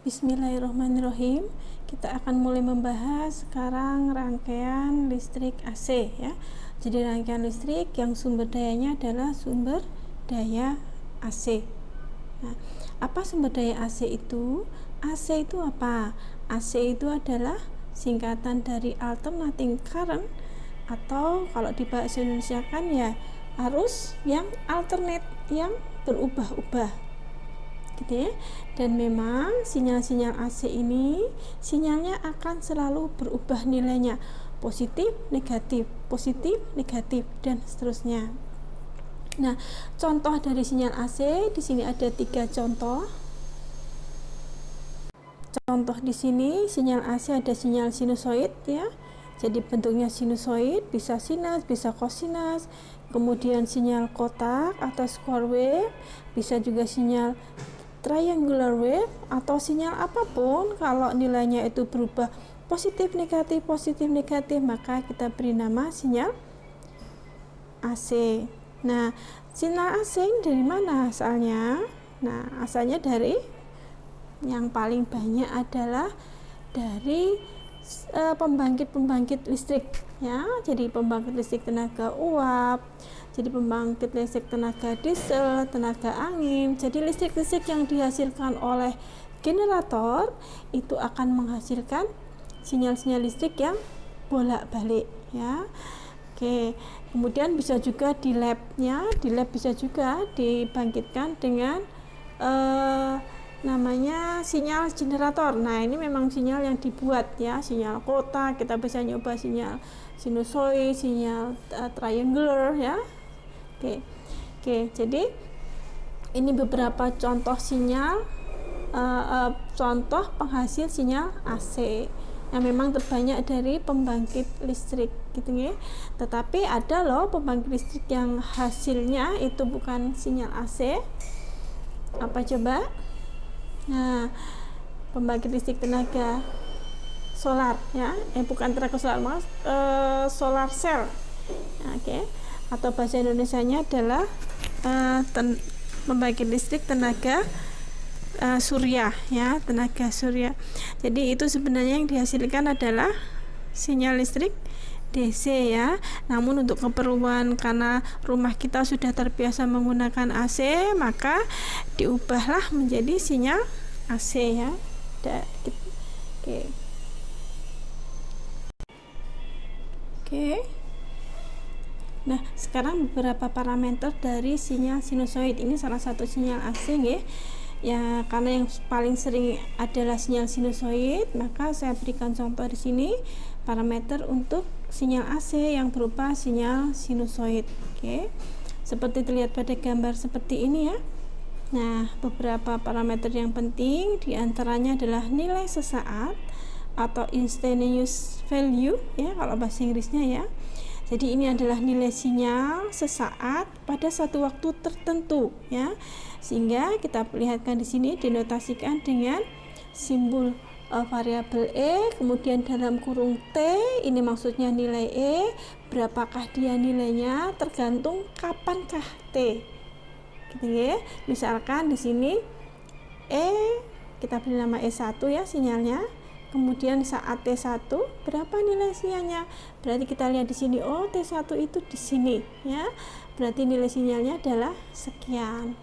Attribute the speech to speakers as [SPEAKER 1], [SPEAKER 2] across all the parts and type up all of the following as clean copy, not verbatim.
[SPEAKER 1] Bismillahirrahmanirrahim. Kita akan mulai membahas sekarang rangkaian listrik AC ya. Jadi rangkaian listrik yang sumber dayanya adalah sumber daya AC. Nah, apa sumber daya AC itu? AC itu apa? AC itu adalah singkatan dari alternating current, atau kalau di bahasa Indonesia kan ya arus yang alternate, yang berubah-ubah gitu ya. Dan memang sinyal-sinyal AC ini sinyalnya akan selalu berubah nilainya, positif, negatif, dan seterusnya. Nah, contoh dari sinyal AC di sini ada 3 contoh. Contoh di sini sinyal AC ada sinyal sinusoid ya. Jadi bentuknya sinusoid, bisa sinus, bisa kosinus. Kemudian sinyal kotak atau square wave, bisa juga sinyal triangular wave atau sinyal apapun. Kalau nilainya itu berubah positif negatif, maka kita beri nama sinyal AC. Nah, sinyal AC dari mana asalnya? Nah, asalnya dari yang paling banyak adalah dari pembangkit listrik ya. Jadi pembangkit listrik tenaga uap, jadi pembangkit listrik tenaga diesel, tenaga angin. Jadi listrik-listrik yang dihasilkan oleh generator itu akan menghasilkan sinyal-sinyal listrik yang bolak-balik ya. Oke, kemudian bisa juga di lab ya. Di lab bisa juga dibangkitkan dengan namanya sinyal generator. Nah, ini memang sinyal yang dibuat ya, sinyal kotak. Kita bisa nyoba sinyal sinusoid, sinyal triangular ya. Oke, jadi ini beberapa contoh sinyal, contoh penghasil sinyal AC yang memang terbanyak dari pembangkit listrik gitu ya. Tetapi ada loh pembangkit listrik yang hasilnya itu bukan sinyal AC. Apa coba? Nah, pembangkit listrik tenaga solar ya, bukan tenaga solar, solar cell. Oke. Atau bahasa Indonesianya adalah pembangkit listrik tenaga surya ya, tenaga surya. Jadi itu sebenarnya yang dihasilkan adalah sinyal listrik DC ya. Namun untuk keperluan karena rumah kita sudah terbiasa menggunakan AC, maka diubahlah menjadi sinyal AC ya. Oke. Nah, sekarang beberapa parameter dari sinyal sinusoid. Ini salah satu sinyal AC ya. Ya, karena yang paling sering adalah sinyal sinusoid, maka saya berikan contoh di sini parameter untuk sinyal AC yang berupa sinyal sinusoid. Oke. Seperti terlihat pada gambar seperti ini ya. Nah, beberapa parameter yang penting diantaranya adalah nilai sesaat atau instantaneous value ya kalau bahasa Inggrisnya ya. Jadi ini adalah nilai sinyal sesaat pada satu waktu tertentu ya. Sehingga kita perlihatkan di sini dinotasikan dengan simbol variabel E, kemudian dalam kurung T, ini maksudnya nilai E, berapakah dia nilainya tergantung kapankah T. Gitu ya. Misalkan di sini E kita beri nama E1 ya sinyalnya. Kemudian saat T1 berapa nilai sinyalnya? Berarti kita lihat di sini, oh T1 itu di sini ya. Berarti nilai sinyalnya adalah sekian.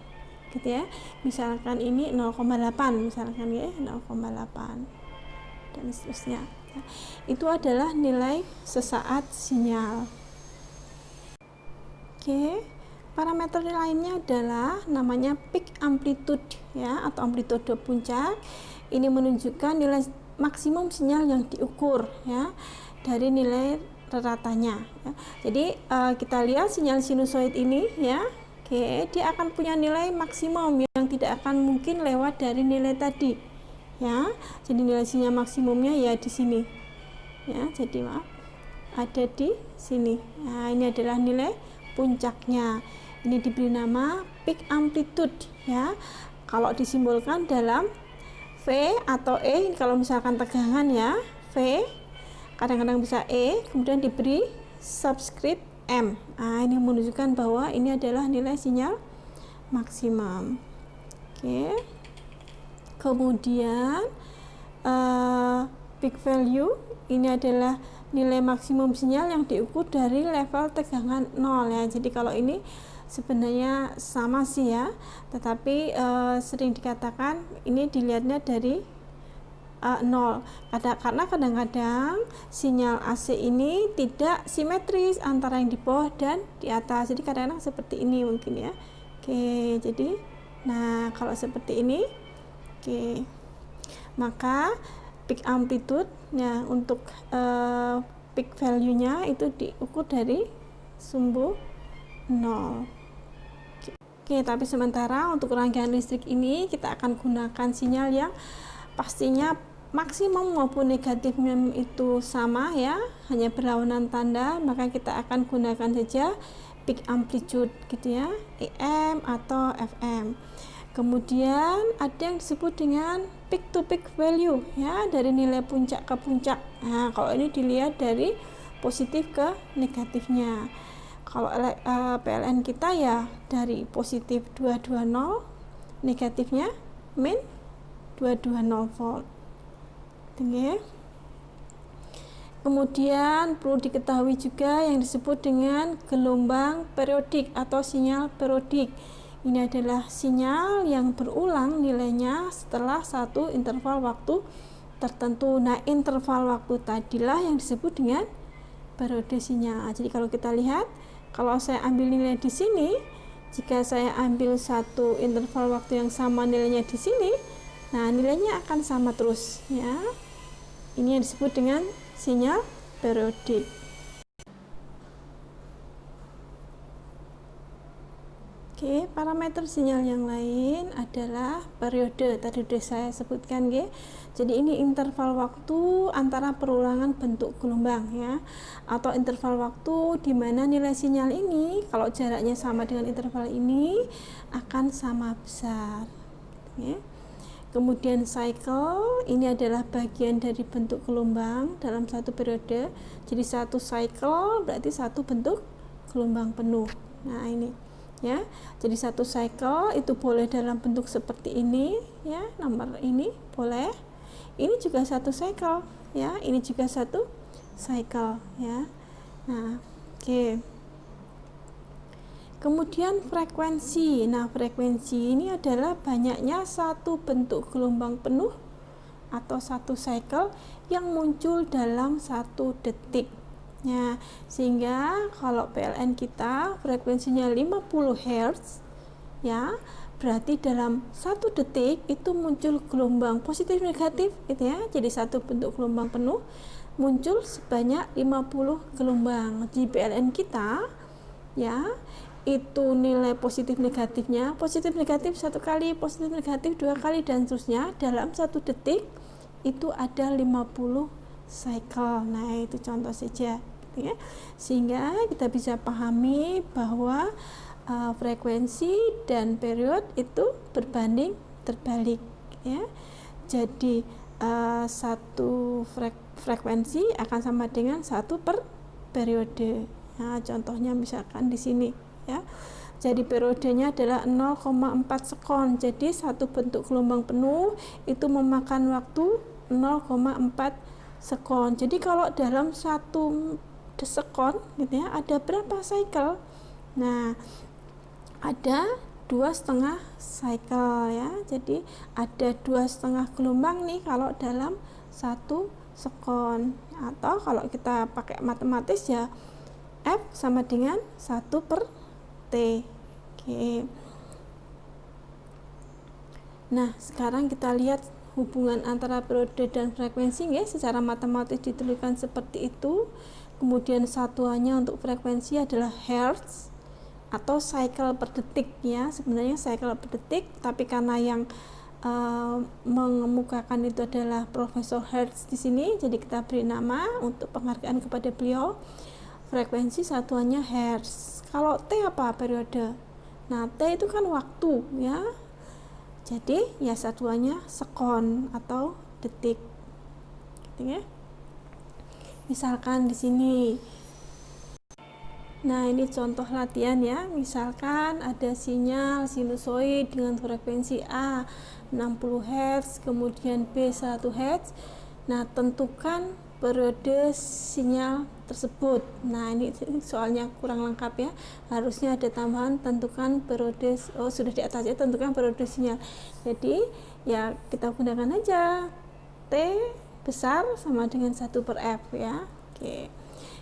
[SPEAKER 1] Gitu ya. Misalkan ini 0,8 misalkan ya, 0,8 dan seterusnya. Itu adalah nilai sesaat sinyal. Oke. Parameter lainnya adalah namanya peak amplitude ya, atau amplitude puncak. Ini menunjukkan nilai maksimum sinyal yang diukur ya dari nilai ratanya ya. Jadi kita lihat sinyal sinusoid ini ya. Oke, dia akan punya nilai maksimum yang tidak akan mungkin lewat dari nilai tadi ya. Jadi nilai sinyal maksimumnya ya di sini ya. Jadi maaf, ada di sini. Nah, ini adalah nilai puncaknya. Ini diberi nama peak amplitude ya. Kalau disimbolkan dalam V atau E, kalau misalkan tegangan ya, V, kadang-kadang bisa E, kemudian diberi subscript M. Nah, ini menunjukkan bahwa ini adalah nilai sinyal maksimum. Oke. Kemudian peak value ini adalah nilai maksimum sinyal yang diukur dari level tegangan 0 ya. Jadi kalau ini sebenarnya sama sih ya, tetapi sering dikatakan ini dilihatnya dari 0 karena kadang-kadang sinyal AC ini tidak simetris antara yang di bawah dan di atas. Jadi kadang-kadang seperti ini mungkin ya. Oke, jadi nah kalau seperti ini, oke, maka peak amplitude ya untuk peak value nya itu diukur dari sumbu 0. Oke, tapi sementara untuk rangkaian listrik ini kita akan gunakan sinyal yang pastinya maksimum maupun negatifnya itu sama ya, hanya berlawanan tanda, maka kita akan gunakan saja peak amplitude gitu ya, AM atau FM. Kemudian ada yang disebut dengan peak to peak value ya, dari nilai puncak ke puncak. Nah, kalau ini dilihat dari positif ke negatifnya. Kalau PLN kita ya dari positif 220, negatifnya min 220 volt. Oke. Kemudian perlu diketahui juga yang disebut dengan gelombang periodik atau sinyal periodik. Ini adalah sinyal yang berulang nilainya setelah satu interval waktu tertentu. Nah, interval waktu tadilah yang disebut dengan periode sinyal. Jadi kalau kita lihat, kalau saya ambil nilai di sini, jika saya ambil satu interval waktu yang sama nilainya di sini, nah nilainya akan sama terus ya. Ini yang disebut dengan sinyal periodik. Oke, parameter sinyal yang lain adalah periode. Tadi sudah saya sebutkan ya. Jadi ini interval waktu antara perulangan bentuk gelombang ya, atau interval waktu di mana nilai sinyal ini kalau jaraknya sama dengan interval ini akan sama besar. Ya. Kemudian cycle ini adalah bagian dari bentuk gelombang dalam satu periode. Jadi satu cycle berarti satu bentuk gelombang penuh. Nah ini ya, jadi satu cycle itu boleh dalam bentuk seperti ini ya, nomor ini boleh, ini juga satu cycle ya, ini juga satu cycle ya. Nah oke. Kemudian frekuensi. Nah, frekuensi ini adalah banyaknya satu bentuk gelombang penuh atau satu cycle yang muncul dalam satu detik. Ya, sehingga kalau PLN kita frekuensinya 50 Hz ya, berarti dalam satu detik itu muncul gelombang positif negatif gitu ya. Jadi satu bentuk gelombang penuh muncul sebanyak 50 gelombang. Di PLN kita ya, itu nilai positif negatif satu kali, positif negatif dua kali, dan seterusnya dalam satu detik itu ada 50 cycle. Nah itu contoh saja gitu ya, sehingga kita bisa pahami bahwa frekuensi dan period itu berbanding terbalik ya. Jadi satu frekuensi akan sama dengan satu per periode. Nah contohnya misalkan di sini ya. Jadi periodenya adalah 0,4 sekon. Jadi satu bentuk gelombang penuh itu memakan waktu 0,4 sekon. Jadi kalau dalam satu sekon gitu ya, ada berapa cycle? Nah, ada 2,5 cycle ya. Jadi ada 2,5 gelombang nih kalau dalam satu sekon. Atau kalau kita pakai matematis ya, F sama dengan 1 per T. Oke. Nah, sekarang kita lihat hubungan antara periode dan frekuensi ya, secara matematis dituliskan seperti itu. Kemudian satuannya untuk frekuensi adalah Hertz atau cycle per detik ya. Sebenarnya cycle per detik, tapi karena yang mengemukakan itu adalah Profesor Hertz di sini, jadi kita beri nama untuk penghargaan kepada beliau. Frekuensi satuannya Hertz. Kalau T apa? Periode. Nah, T itu kan waktu ya. Jadi ya satuannya sekon atau detik. Gitu ya. Misalkan di sini Nah, ini contoh latihan ya. Misalkan ada sinyal sinusoid dengan frekuensi A 60 Hz, kemudian B 1 Hz. Nah, tentukan periode sinyal tersebut. Nah, ini soalnya kurang lengkap ya. Harusnya ada tambahan tentukan periode, sudah di atas ya, tentukan periode sinyal. Jadi, ya kita gunakan aja T besar sama dengan 1/F ya. Oke.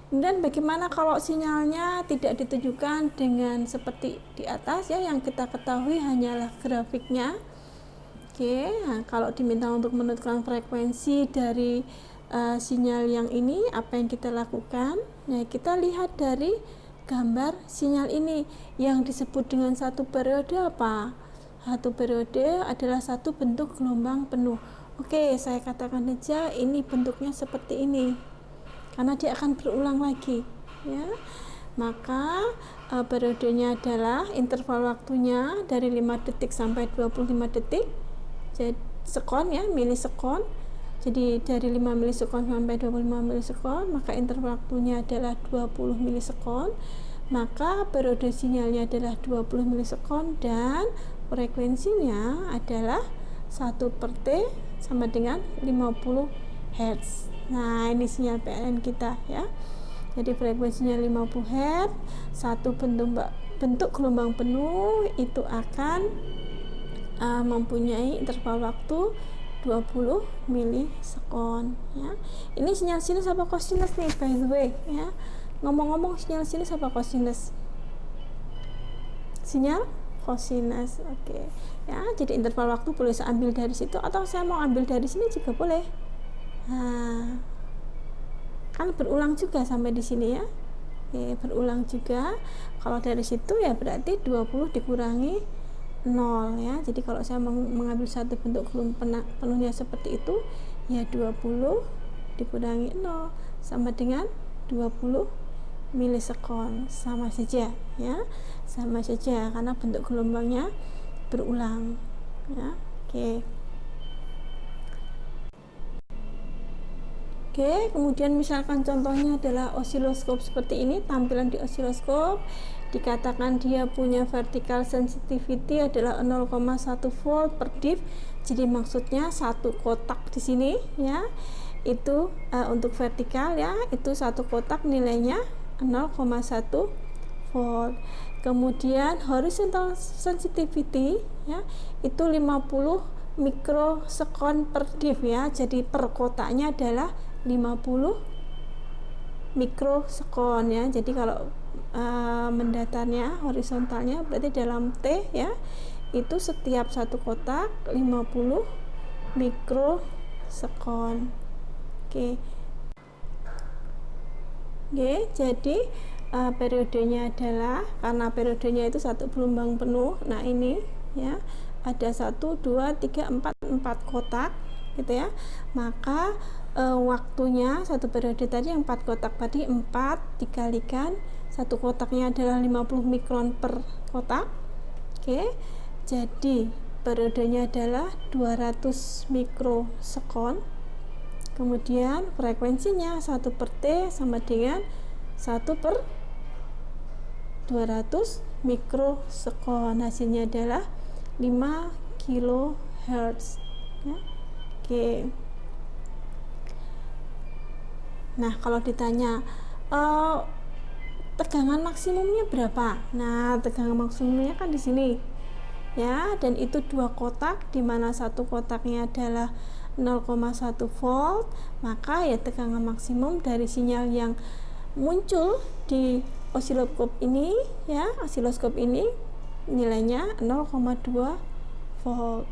[SPEAKER 1] Kemudian bagaimana kalau sinyalnya tidak ditunjukkan dengan seperti di atas ya, yang kita ketahui hanyalah grafiknya. Oke, nah, kalau diminta untuk menentukan frekuensi dari sinyal yang ini, apa yang kita lakukan? Nah, kita lihat dari gambar sinyal ini yang disebut dengan satu periode apa? Satu periode adalah satu bentuk gelombang penuh. Oke, saya katakan saja ini bentuknya seperti ini, karena dia akan berulang lagi ya. Maka periodenya adalah interval waktunya dari 5 detik sampai 25 detik, jadi sekon ya, milisekon. Jadi dari 5 milisekon sampai 25 milisekon, maka interval waktunya adalah 20 milisekon. Maka periode sinyalnya adalah 20 milisekon dan frekuensinya adalah 1/T sama dengan 50 Hz. Nah, ini sinyal PLN kita ya. Jadi frekuensinya 50 Hz, satu bentuk gelombang penuh itu akan mempunyai interval waktu 20 milisekon ya. Ini sinyal sinus apa kosinus nih, by the way ya. Ngomong-ngomong, sinyal sinus apa kosinus? Sinyal kosinus. Oke. Ya, jadi interval waktu boleh saya ambil dari situ atau saya mau ambil dari sini juga boleh. Nah, kan berulang juga sampai di sini ya. Oke, berulang juga. Kalau dari situ ya berarti 20 dikurangi 0 ya. Jadi kalau saya mengambil satu bentuk gelombang penuhnya seperti itu, ya 20 dikurangi 0 sama dengan 20 milisekon. Sama saja ya. Sama saja karena bentuk gelombangnya berulang ya. Oke. Oke, kemudian misalkan contohnya adalah osiloskop seperti ini. Tampilan di osiloskop dikatakan dia punya vertical sensitivity adalah 0,1 volt per div. Jadi maksudnya satu kotak di sini ya, itu untuk vertikal ya, itu satu kotak nilainya 0,1 volt. Kemudian horizontal sensitivity ya, itu 50 mikrosekon per div ya. Jadi per kotaknya adalah 50 mikrosekon ya. Jadi kalau mendatarnya horizontalnya berarti dalam T ya, itu setiap satu kotak 50 mikrosekon. Oke. Jadi periodenya adalah, karena periodenya itu satu gelombang penuh. Nah, ini ya ada 1 2 3 4 kotak gitu ya. Maka waktunya satu periode tadi yang 4 kotak tadi 4 dikalikan satu kotaknya adalah 50 mikron per kotak. Oke. Jadi periodenya adalah 200 mikrosekon. Kemudian frekuensinya 1/T sama dengan 1/200 mikrosekon. Hasilnya adalah 5 kHz ya. Oke. Nah, kalau ditanya tegangan maksimumnya berapa? Nah, tegangan maksimumnya kan di sini ya, dan itu dua kotak, di mana satu kotaknya adalah 0,1 volt. Maka ya tegangan maksimum dari sinyal yang muncul di osiloskop ini ya, osiloskop ini nilainya 0,2 volt.